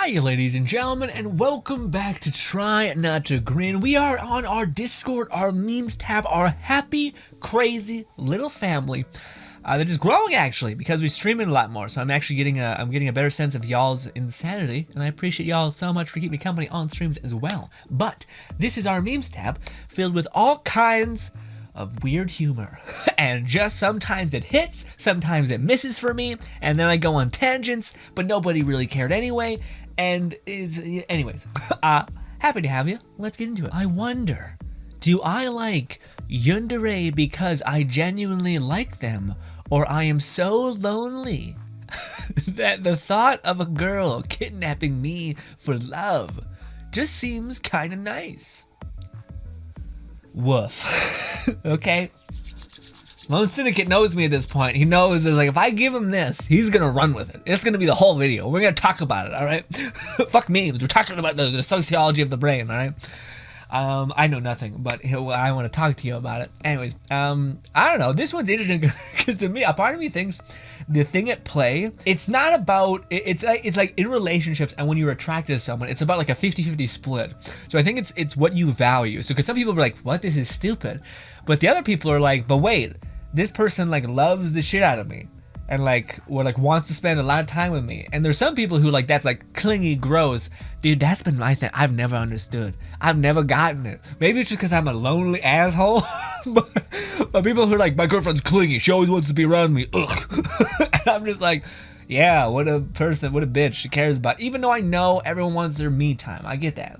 Hiya, ladies and gentlemen, and welcome back to Try Not to Grin. We are on our Discord, our memes tab, our happy, crazy little family that is growing actually because we stream it a lot more. So I'm actually getting a better sense of y'all's insanity, and I appreciate y'all so much for keeping me company on streams as well. But this is our memes tab filled with all kinds of weird humor, and just sometimes it hits, sometimes it misses for me, and then I go on tangents, but nobody really cared anyway, and anyways, happy to have you. Let's get into it. I wonder, do I like Yandere because I genuinely like them, or I am so lonely that the thought of a girl kidnapping me for love just seems kinda nice? Woof. Okay? Lone Syndicate knows me at this point. He knows that, like, if I give him this, he's gonna run with it. It's gonna be the whole video. We're gonna talk about it, alright? Fuck memes. We're talking about the sociology of the brain, alright? I know nothing, but I want to talk to you about it. Anyways, I don't know. This one's interesting because to me, a part of me thinks the thing at play, it's not about, it's like in relationships and when you're attracted to someone, it's about like a 50-50 split. So I think it's what you value. So because some people are like, what, this is stupid. But the other people are like, but wait, this person like loves the shit out of me. And like, or like wants to spend a lot of time with me. And there's some people who like, that's like clingy, gross. Dude, that's been my thing. I've never understood. I've never gotten it. Maybe it's just because I'm a lonely asshole. but people who are like, my girlfriend's clingy. She always wants to be around me. Ugh. And I'm just like, yeah, what a person, what a bitch she cares about. Even though I know everyone wants their me time. I get that.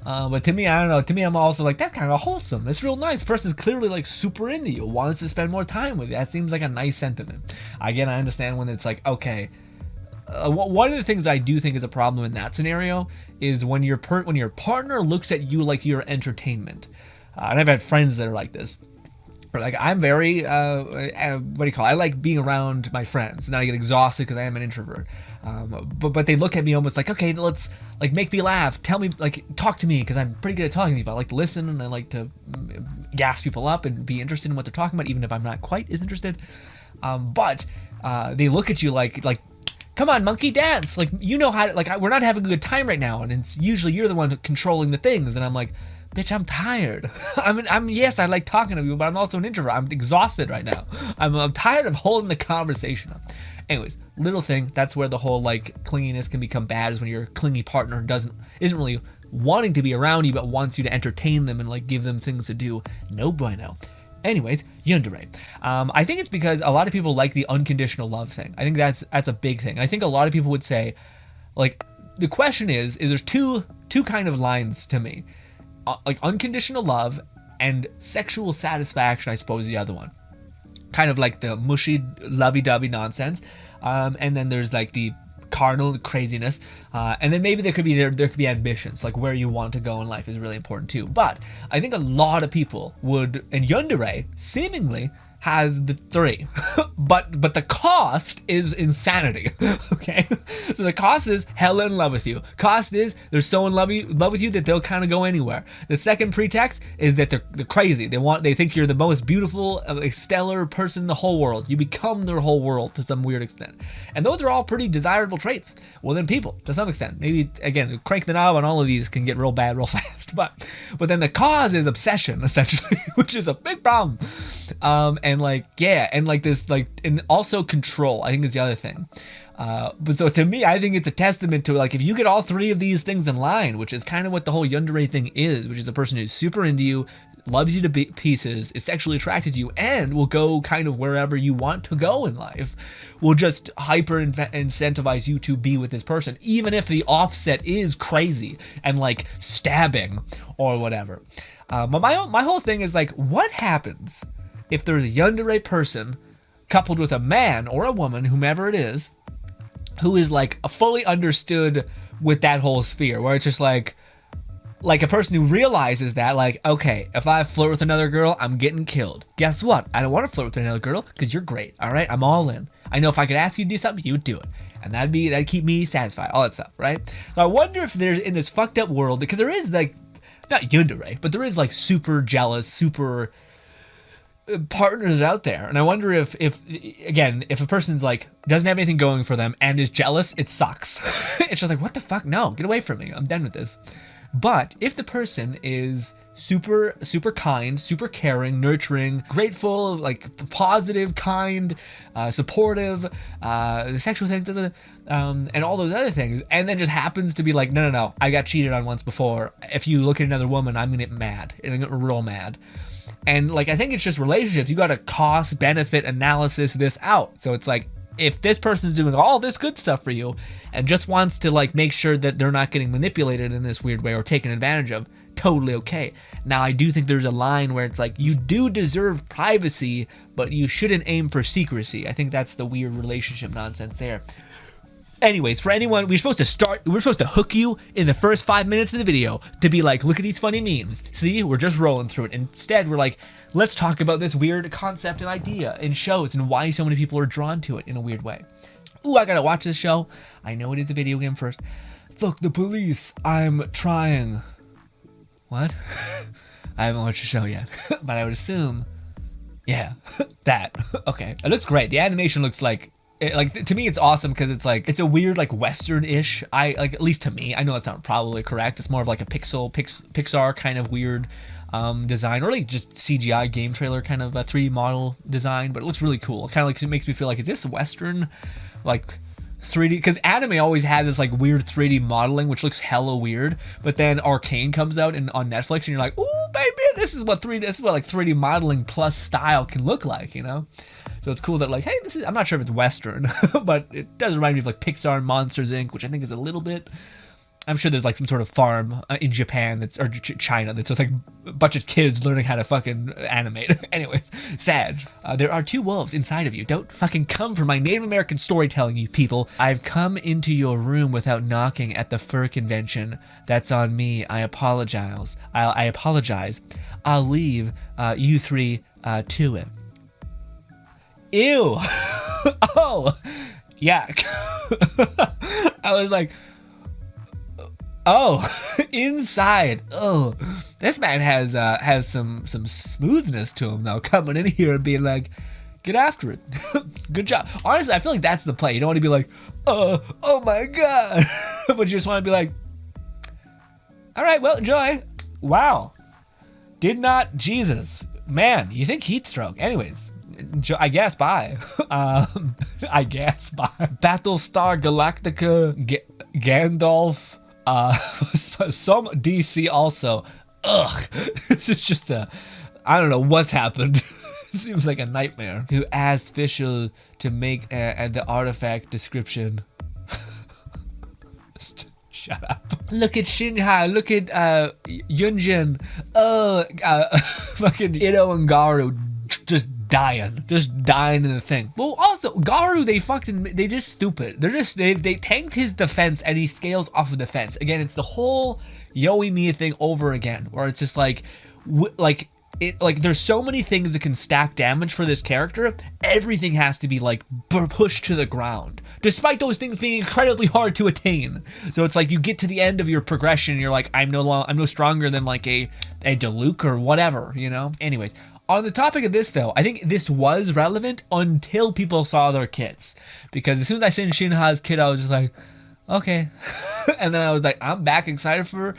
But to me, I don't know. To me, I'm also like, that's kind of wholesome. It's real nice. Person's clearly like super into you, wants to spend more time with you. That seems like a nice sentiment. Again, I understand when it's like, okay. One of the things I do think is a problem in that scenario is when your partner looks at you like you're entertainment. And I've had friends that are like this. Or like, I'm very, what do you call it? I like being around my friends. And I get exhausted because I am an introvert. But they look at me almost like, okay, let's like make me laugh. Tell me, like, talk to me because I'm pretty good at talking to people. I like to listen and I like to gas people up and be interested in what they're talking about, even if I'm not quite as interested. But they look at you like, come on, monkey, dance. Like, you know how to, like, we're not having a good time right now. And it's usually you're the one controlling the things. And I'm like, bitch, I'm tired. Yes, I like talking to people, but I'm also an introvert. I'm exhausted right now. I'm tired of holding the conversation up. Anyways, little thing, that's where the whole like clinginess can become bad, is when your clingy partner isn't really wanting to be around you, but wants you to entertain them and like give them things to do. No bueno. Anyways, Yandere. I think it's because a lot of people like the unconditional love thing. I think that's a big thing. I think a lot of people would say, like, the question is there's two kind of lines to me. Like unconditional love and sexual satisfaction, I suppose, is the other one. Kind of like the mushy, lovey-dovey nonsense. And then there's like the carnal craziness. And then maybe there could be ambitions, like where you want to go in life is really important too. But I think a lot of people would, and Yandere seemingly has the three, but the cost is insanity. Okay, so the cost is hella in love with you. Cost is they're so in love with you that they'll kind of go anywhere. The second pretext is that they're crazy. They think you're the most beautiful, stellar person in the whole world. You become their whole world to some weird extent, and those are all pretty desirable traits within people to some extent. Maybe again, crank the knob on all of these can get real bad real fast, but then the cause is obsession essentially, which is a big problem. And like, yeah, and like this, like, and also control, I think is the other thing. But so to me, I think it's a testament to, like, if you get all three of these things in line, which is kind of what the whole Yandere thing is, which is a person who's super into you, loves you to pieces, is sexually attracted to you, and will go kind of wherever you want to go in life, will just hyper incentivize you to be with this person, even if the offset is crazy and like stabbing or whatever. But my whole thing is like, what happens if there's a Yandere person coupled with a man or a woman, whomever it is, who is like fully understood with that whole sphere, where it's just like a person who realizes that, like, okay, if I flirt with another girl, I'm getting killed. Guess what? I don't want to flirt with another girl because you're great, all right? I'm all in. I know if I could ask you to do something, you would do it. And that'd keep me satisfied, all that stuff, right? So I wonder if there's, in this fucked up world, because there is like, not Yandere, but there is like super jealous, super partners out there, and I wonder if again, if a person's like doesn't have anything going for them and is jealous, it sucks. It's just like, what the fuck? No, get away from me. I'm done with this. But if the person is super kind, super caring, nurturing, grateful, like positive, kind, supportive, the sexual things, and all those other things, and then just happens to be like, no, I got cheated on once before. If you look at another woman, I'm gonna get mad, and I'm gonna get real mad. And like, I think it's just relationships. You got to cost benefit analysis this out. So it's like, if this person's doing all this good stuff for you and just wants to like make sure that they're not getting manipulated in this weird way or taken advantage of, totally okay. Now, I do think there's a line where it's like, you do deserve privacy, but you shouldn't aim for secrecy. I think that's the weird relationship nonsense there. Anyways, for anyone, we're supposed to hook you in the first 5 minutes of the video to be like, look at these funny memes. See, we're just rolling through it. Instead, we're like, let's talk about this weird concept and idea in shows and why so many people are drawn to it in a weird way. Ooh, I gotta watch this show. I know it is a video game first. Fuck the police, I'm trying. What? I haven't watched the show yet, but I would assume, yeah, that. Okay, it looks great. The animation looks like to me it's awesome because it's like, it's a weird like Western-ish, at least to me. I know that's not probably correct. It's more of like a Pixar kind of weird design, or like just CGI game trailer kind of a 3D model design, but it looks really cool. Kind of like, it makes me feel like, is this Western like 3D? Because anime always has this like weird 3D modeling which looks hella weird, but then Arcane comes out on Netflix and you're like, ooh baby, this is what like 3D modeling plus style can look like, you know? So it's cool that like, hey, this is, I'm not sure if it's Western, but it does remind me of like Pixar and Monsters Inc., which I think is a little bit, I'm sure there's like some sort of farm in Japan or China that's just like a bunch of kids learning how to fucking animate. Anyways, Sag, there are 2 wolves inside of you. Don't fucking come for my Native American storytelling, you people. I've come into your room without knocking at the fur convention. That's on me. I apologize. I apologize. I'll leave you 3 to it. Ew. Oh, yuck. I was like, oh, inside. Oh, this man has some smoothness to him though, coming in here and being like, get after it. Good job. Honestly, I feel like that's the play. You don't want to be like, oh my god, but you just want to be like, all right, well, enjoy. Wow, did not, Jesus, man. You think heat stroke? Anyways. I guess bye. I guess bye. Battlestar Galactica, Gandalf, some DC also. Ugh, this is just I don't know what's happened. It seems like a nightmare. Who asked Fischl to make the artifact description? Shut up. Look at Shinha, look at Yunjin, fucking Ito and Garu just dying in the thing. Well, also Garu, they just stupid. They tanked his defense and he scales off of defense. Again, it's the whole Yoimiya thing over again, where it's just like there's so many things that can stack damage for this character. Everything has to be like pushed to the ground, despite those things being incredibly hard to attain. So it's like you get to the end of your progression and you're like, I'm no stronger than like a Diluc or whatever, you know? Anyways, on the topic of this though, I think this was relevant until people saw their kits. Because as soon as I seen Shinha's kit, I was just like, okay. And then I was like, I'm back excited for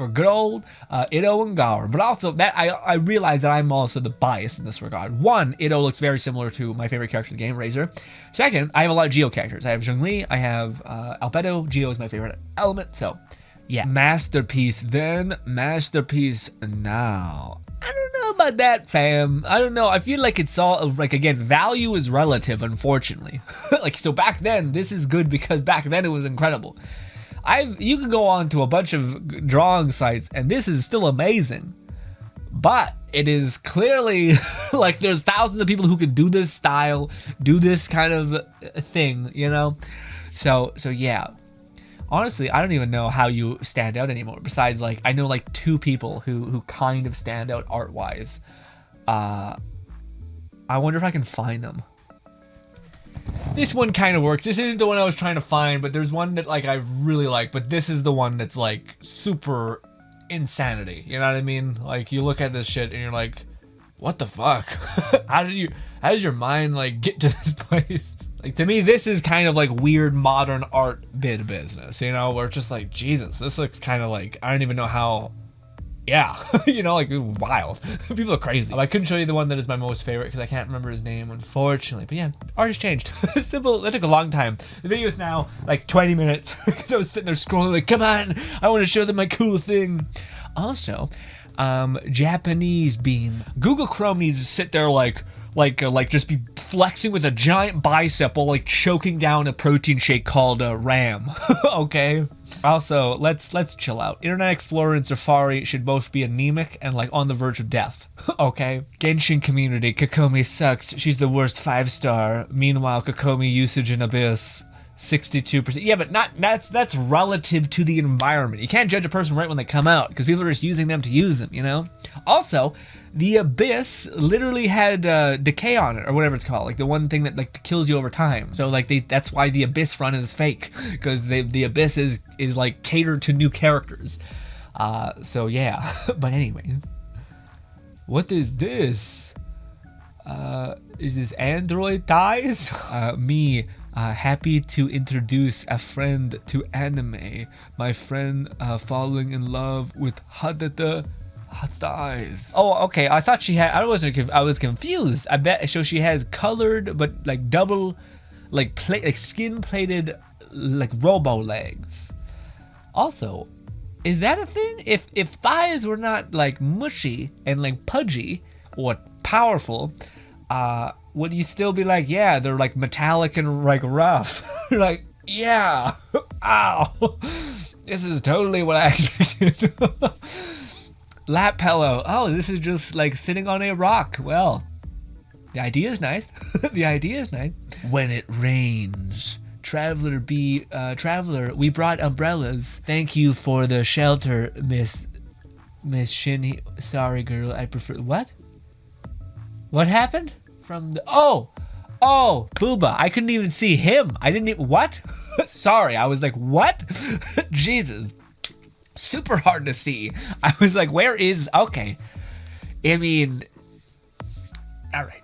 good old Ito and Garu. But also that I realized that I'm also the bias in this regard. One, Ito looks very similar to my favorite character in the game, Razor. Second, I have a lot of Geo characters. I have Zhongli, I have Albedo. Geo is my favorite element, so yeah. Masterpiece then, masterpiece now. I don't know about that, fam. I don't know. I feel like it's all, like, again, value is relative, unfortunately. Like, so back then, this is good because back then it was incredible. You can go on to a bunch of drawing sites, and this is still amazing. But it is clearly, like, there's thousands of people who can do this style, do this kind of thing, you know? So yeah. Honestly, I don't even know how you stand out anymore. Besides, like, I know like 2 people who kind of stand out art-wise. I wonder if I can find them. This one kind of works. This isn't the one I was trying to find, but there's one that like I really like. But this is the one that's like super insanity. You know what I mean? Like, you look at this shit and you're like, what the fuck? How does your mind like get to this place? Like, to me, this is kind of like weird modern art bid business, you know, where it's just like, Jesus, this looks kind of like, I don't even know how. Yeah, you know, like, wild. People are crazy. I couldn't show you the one that is my most favorite because I can't remember his name, unfortunately. But yeah, art has changed. Simple. It took a long time. The video is now like 20 minutes because I was sitting there scrolling like, come on, I want to show them my cool thing. Also, Japanese beam. Google Chrome needs to sit there like just be flexing with a giant bicep while like choking down a protein shake called RAM. Okay. Also, let's chill out. Internet Explorer and Safari should both be anemic and like on the verge of death. Okay. Genshin community. Kokomi sucks. She's the worst 5-star. Meanwhile, Kokomi usage in Abyss 62%. Yeah, but that's relative to the environment. You can't judge a person right when they come out because people are just using them to use them, you know? Also, the Abyss literally had decay on it, or whatever it's called, like the one thing that like kills you over time. So like that's why the Abyss run is fake, because the Abyss is like catered to new characters. So yeah. But anyways, what is this? Is this Android ties? Happy to introduce a friend to anime. My friend falling in love with Hadata thighs. Oh, okay. I thought she had. I was confused. I bet. So she has colored, but like double, like skin plated, like robo legs. Also, is that a thing? If thighs were not like mushy and like pudgy or powerful, would you still be like, yeah, they're like metallic and like rough? You're like, yeah, ow, this is totally what I expected. Lap pillow. Oh, this is just like sitting on a rock. Well, the idea is nice. The idea is nice. When it rains, traveler, we brought umbrellas. Thank you for the shelter, Miss Shinny. Sorry, girl, I prefer. What happened? From the oh, Booba. I couldn't even see him. I didn't even, what? Sorry, I was like, what? Jesus. Super hard to see. I was like, where is, okay. I mean, alright.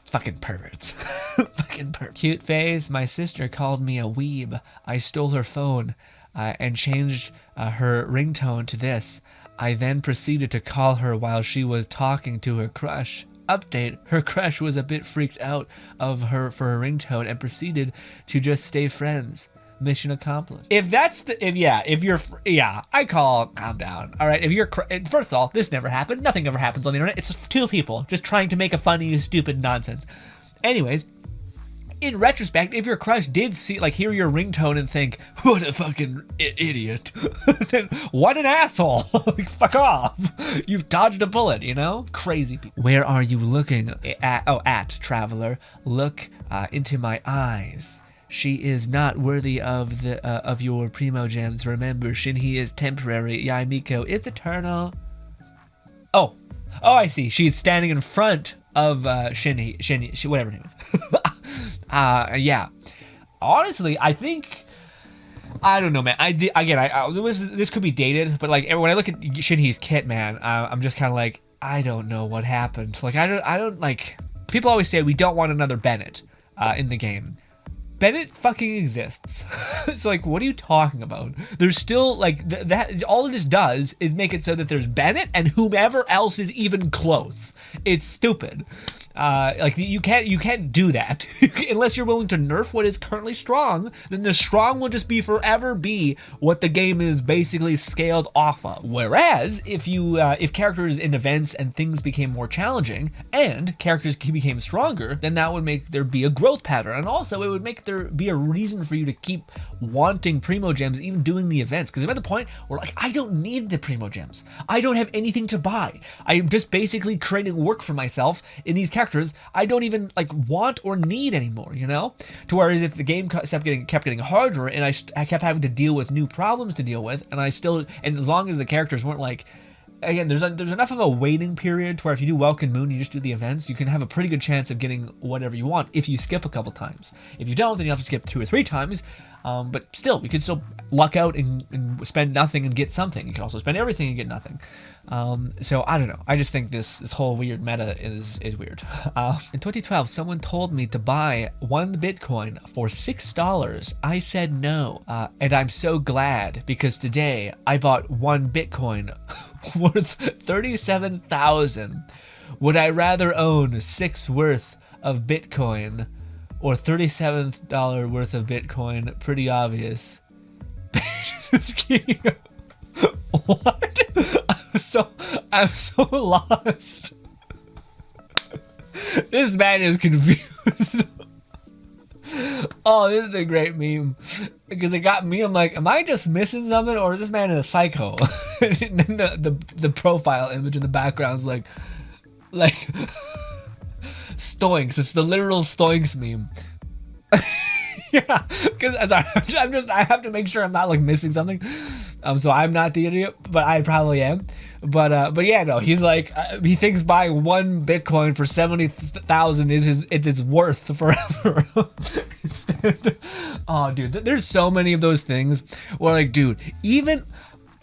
Fucking perverts. Fucking perverts. Cute face. My sister called me a weeb. I stole her phone and changed her ringtone to this. I then proceeded to call her while she was talking to her crush. Update, her crush was a bit freaked out of her for her ringtone and proceeded to just stay friends. Mission accomplished. I call, calm down. All right, first of all, this never happened. Nothing ever happens on the internet. It's just two people just trying to make a funny, stupid nonsense. Anyways, in retrospect, if your crush did hear your ringtone and think, what a fucking idiot, then what an asshole. Like, fuck off. You've dodged a bullet, you know? Crazy people. Where are you looking? At traveler. Look into my eyes. She is not worthy of your primo gems. Remember, Shinhee is temporary. Yaimiko is eternal. Oh, I see. She's standing in front of Shinhee, whatever her name is. Yeah. Honestly, I think, I don't know, man. This could be dated, but like when I look at Shinhee's kit, man, I'm just kind of like, I don't know what happened. Like I don't like. People always say we don't want another Bennett in the game. Bennett fucking exists. So like, what are you talking about? There's still like that. All this does is make it so that there's Bennett and whomever else is even close. It's stupid. Like you can't do that unless you're willing to nerf what is currently strong. Then the strong will just forever be what the game is basically scaled off of. Whereas if characters in events and things became more challenging and characters became stronger, then that would make there be a growth pattern, and also it would make there be a reason for you to keep wanting primo gems, even doing the events. Because I'm at the point where like I don't need the primo gems. I don't have anything to buy. I'm just basically creating work for myself in these characters I don't even like want or need anymore, you know? To whereas if the game kept getting harder and I kept having to deal with new problems to deal with, and as long as the characters weren't like, again, there's enough of a waiting period to where if you do Welkin Moon, you just do the events, you can have a pretty good chance of getting whatever you want if you skip a couple times. If you don't, then you have to skip 2 or 3 times. But still, you could still luck out and spend nothing and get something. You can also spend everything and get nothing. So I don't know. I just think this whole weird meta is weird. In 2012, someone told me to buy 1 Bitcoin for $6. I said no, and I'm so glad because today I bought 1 Bitcoin worth 37,000. Would I rather own 6 worth of Bitcoin or $37 worth of Bitcoin? Pretty obvious. What? I'm so lost. This man is confused. Oh, this is a great meme because it got me. I'm like, am I just missing something, or is this man a psycho? And then the profile image in the background is like Stoinks. It's the literal Stoinks meme. Yeah, because I have to make sure I'm not like missing something. So I'm not the idiot, but I probably am. But yeah, no, he's like he thinks buying 1 Bitcoin for 70,000 is his worth forever. Oh, dude, there's so many of those things where like, dude, even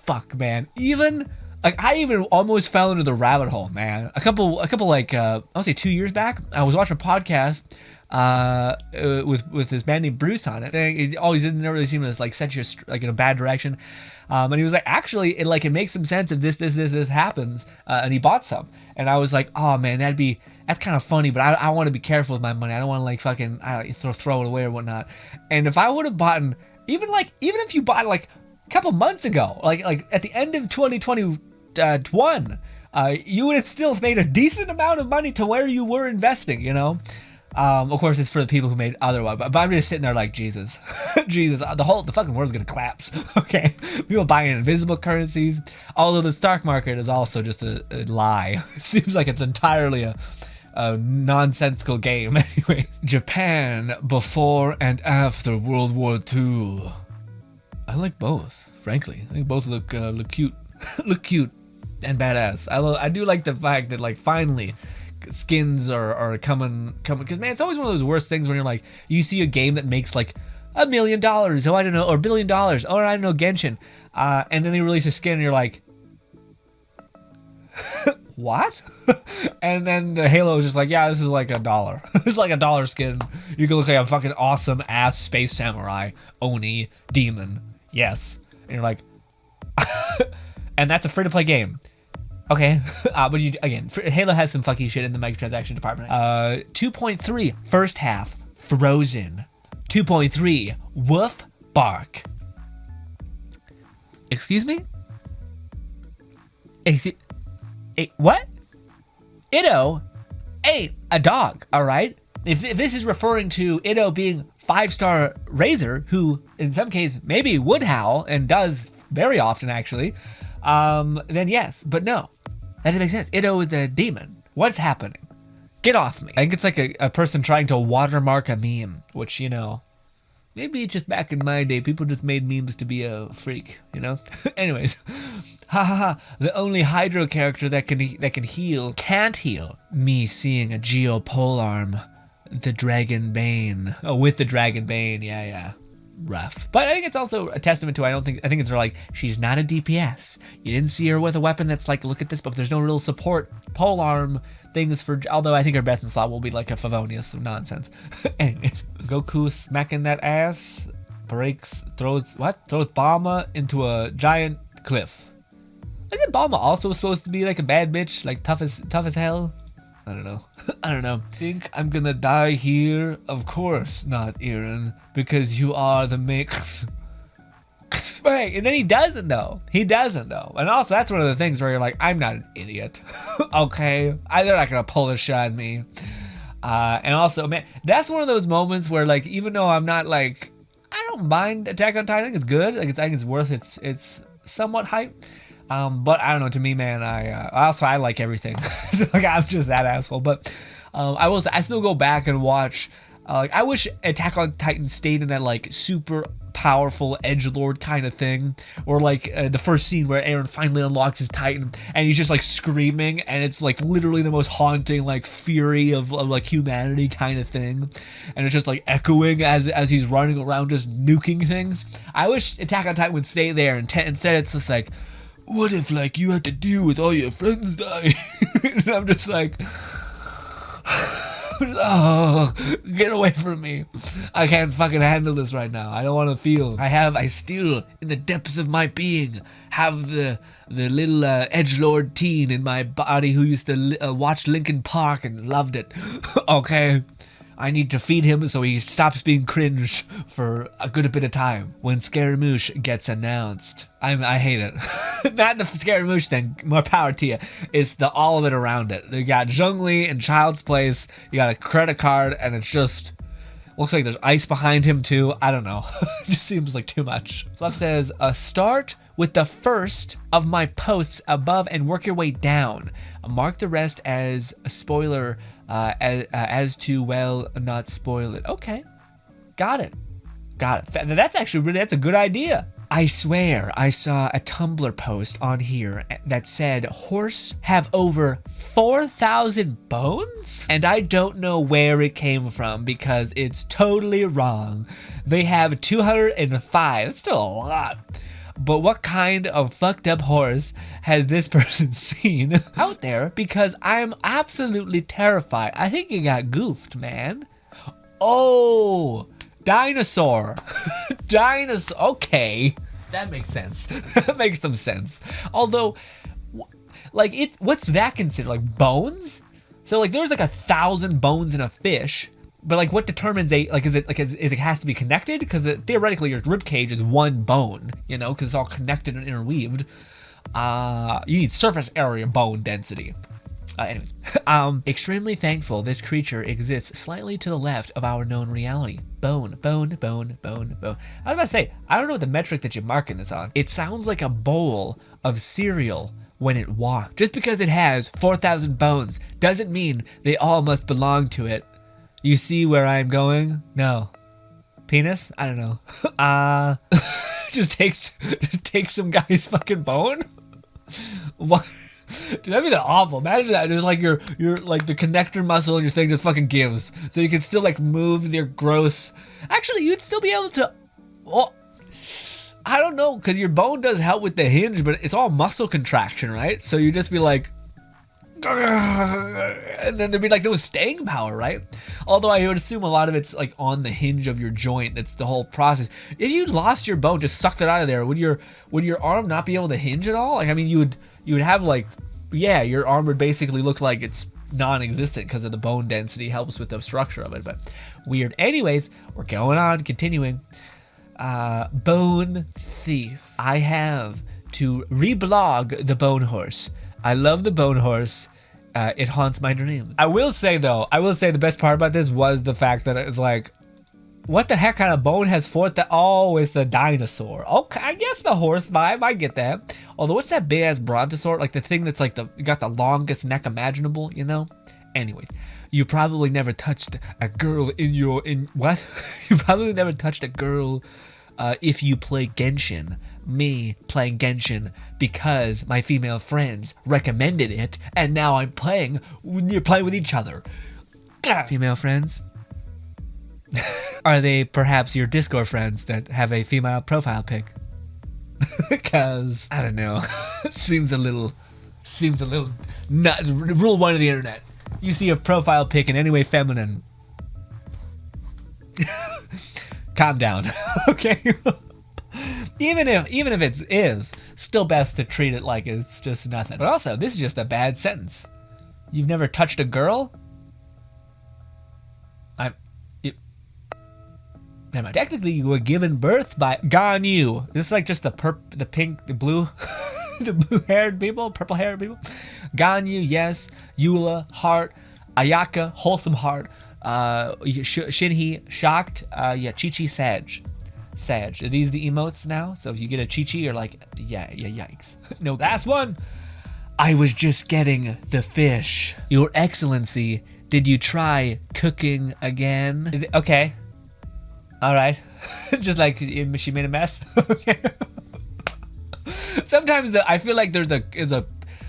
like I even almost fell into the rabbit hole, man. A couple like I'll say 2 years back, I was watching a podcast with this man named Bruce on it. It always didn't really seem to like set you like in a bad direction. And he was like, actually, it makes some sense if this happens. And he bought some, and I was like, oh man, that's kind of funny, but I want to be careful with my money. I don't want to like fucking throw it away or whatnot. And if I would have bought even if you bought like a couple months ago, like at the end of 2021. You would have still made a decent amount of money to where you were investing, you know? Of course, it's for the people who made otherwise, but I'm just sitting there like, Jesus, the fucking world's gonna collapse, okay? People buying invisible currencies, although the stock market is also just a lie. It seems like it's entirely a nonsensical game. Anyway, Japan before and after World War II. I like both, frankly. I think both look cute, look cute and badass. I do like the fact that like finally skins are coming because man, it's always one of those worst things when you're like, you see a game that makes like $1 million, oh I don't know, or $1 billion, or I don't know, Genshin, and then they release a skin and you're like, what? And then the Halo is just like, yeah, this is like $1. This is like $1 skin. You can look like a fucking awesome ass space samurai, Oni, demon, yes, and you're like, and that's a free to play game. Okay, but Halo has some fucky shit in the microtransaction department. 2.3 first half Frozen. 2.3 Woof Bark. Excuse me? What? Itto ain't a dog, all right? If this is referring to Itto being 5-star Razor, who in some cases maybe would howl and does very often actually, then yes, but no. That doesn't make sense. Itto is a demon. What's happening? Get off me. I think it's like a person trying to watermark a meme, which, you know, maybe just back in my day, people just made memes to be a freak, you know? Anyways, ha ha ha, the only Hydro character that can heal can't heal. Me seeing a Geopolarm, the Dragon Bane. Oh, with the Dragon Bane, yeah. Rough. But I think it's also a testament to, I think it's like, she's not a DPS. You didn't see her with a weapon that's like, look at this, but there's no real support polearm things for, although I think her best in slot will be like a Favonius nonsense. Anyways, Goku smacking that ass, throws Bulma into a giant cliff. Isn't Bulma also supposed to be like a bad bitch, like tough as hell? I don't know. Think I'm gonna die here? Of course not, Eren, because you are the mix. Right, and then he doesn't though. And also that's one of the things where you're like, I'm not an idiot. Okay? They're not gonna pull a shot at me. And also, man, that's one of those moments where like, even though I'm not like, I don't mind Attack on Titan, I think it's good. I think it's worth it's somewhat hype. But I don't know, to me, man, I like everything. So, like, I'm just that asshole. But I still go back and watch. I wish Attack on Titan stayed in that like super powerful edgelord kind of thing, or like the first scene where Aaron finally unlocks his Titan and he's just like screaming, and it's like literally the most haunting like fury of like humanity kind of thing, and it's just like echoing as he's running around just nuking things. I wish Attack on Titan would stay there, and instead it's just like, what if like you had to deal with all your friends dying? And I'm just like, oh, get away from me. I can't fucking handle this right now. I don't want to feel. I still, in the depths of my being, have the little edgelord teen in my body who used to watch Linkin Park and loved it. Okay. I need to feed him so he stops being cringe for a good bit of time. When Scaramouche gets announced, I hate it. Not the Scaramouche thing, more power to you. It's all of it around it. You got Zhongli and Child's Place, you got a credit card, and it's just, looks like there's ice behind him too. I don't know. It just seems like too much. Fluff says, start with the first of my posts above and work your way down. Mark the rest as a spoiler as to, well, not spoil it. Okay. Got it. That's actually that's a good idea. I swear I saw a Tumblr post on here that said horse have over 4,000 bones? And I don't know where it came from because it's totally wrong. They have 205. It's still a lot. But what kind of fucked up horse has this person seen out there? Because I'm absolutely terrified. I think you got goofed, man. Oh, dinosaur. Dinosaur. Okay. That makes sense. That makes some sense. Although, like, what's that considered? Like bones? So like there's like 1,000 bones in a fish. But like, what determines is it has to be connected? Because theoretically, your rib cage is one bone, you know, because it's all connected and interweaved. You need surface area bone density. Anyways, extremely thankful this creature exists slightly to the left of our known reality. Bone. I was about to say, I don't know what the metric that you're marking this on. It sounds like a bowl of cereal when it walks. Just because it has 4,000 bones doesn't mean they all must belong to it. You see where I'm going? No. Penis? I don't know. Just takes some guy's fucking bone? What? Dude, that'd be awful. Imagine that. Just like your like the connector muscle in your thing just fucking gives. So you can still like move your gross. Actually, you'd still be able to. Oh, I don't know, because your bone does help with the hinge, but it's all muscle contraction, right? So you just be like, and then there'd be like no staying power, right? Although I would assume a lot of it's like on the hinge of your joint. That's the whole process. If you lost your bone, just sucked it out of there, would your arm not be able to hinge at all? Like, I mean, you would have like, yeah, your arm would basically look like it's non-existent because of the bone density helps with the structure of it. But weird. Anyways, we're going on, continuing. Bone thief. I have to reblog the bone horse. I love the bone horse. It haunts my dreams. I will say the best part about this was the fact that it's like, what the heck kind of bone has fourth? Oh, it's a dinosaur. Okay, I guess the horse vibe. I get that. Although, what's that big ass brontosaur? Like the thing that's like got the longest neck imaginable, you know? Anyways, you probably never touched a girl what? You probably never touched a girl if you play Genshin. Me playing Genshin because my female friends recommended it, and now I'm playing. You're playing with each other. Female friends? Are they perhaps your Discord friends that have a female profile pic? Because I don't know. seems a little nut. Rule 1 of the internet: you see a profile pic in any way feminine, calm down. Okay. Even if it is, still best to treat it like it's just nothing. But also, this is just a bad sentence. You've never touched a girl? Never mind. Technically, you were given birth by Ganyu. This is like just the pink, the blue, the blue-haired people, purple-haired people. Ganyu, yes. Eula, heart. Ayaka, wholesome heart. Shinhi, shocked. Yeah, Chi-Chi, Sag. Are these the emotes now? So if you get a Chi-Chi, you're like, yeah, yikes. No. Last one. I was just getting the fish. Your Excellency, did you try cooking again? Is it okay? All right. Just like she made a mess. Okay. Sometimes I feel like there's a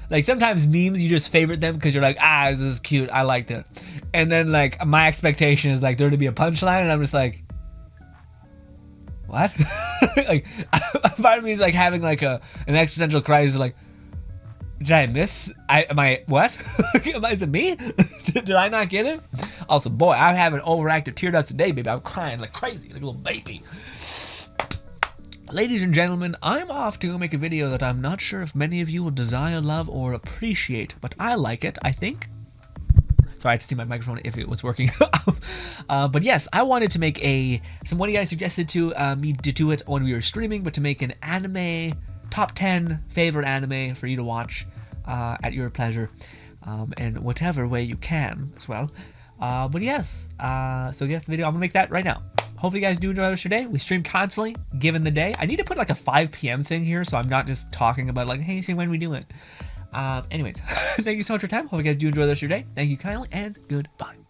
like sometimes memes you just favorite them because you're like, ah, this is cute, I liked it, and then like my expectation is like there to be a punchline, and I'm just like, what? Like part of me is like having like an existential crisis, like, did I miss? Am I what? Is it me? Did I not get it? Also, boy, I'm having overactive tear ducts today, baby. I'm crying like crazy, like a little baby. Ladies and gentlemen, I'm off to go make a video that I'm not sure if many of you will desire, love, or appreciate, but I like it, I think. Sorry, I had to see my microphone if it was working. But yes, I wanted to make one of you guys suggested to me to do it when we were streaming, but to make an anime, top 10 favorite anime for you to watch at your pleasure, and whatever way you can as well. But yes, so yes, the video, I'm gonna make that right now. Hopefully you guys do enjoy the rest of your day. We stream constantly, given the day. I need to put like a 5 p.m. thing here, so I'm not just talking about like, hey, say when we do it. Anyways, thank you so much for your time. Hope you guys do enjoy the rest of your day. Thank you kindly, and goodbye.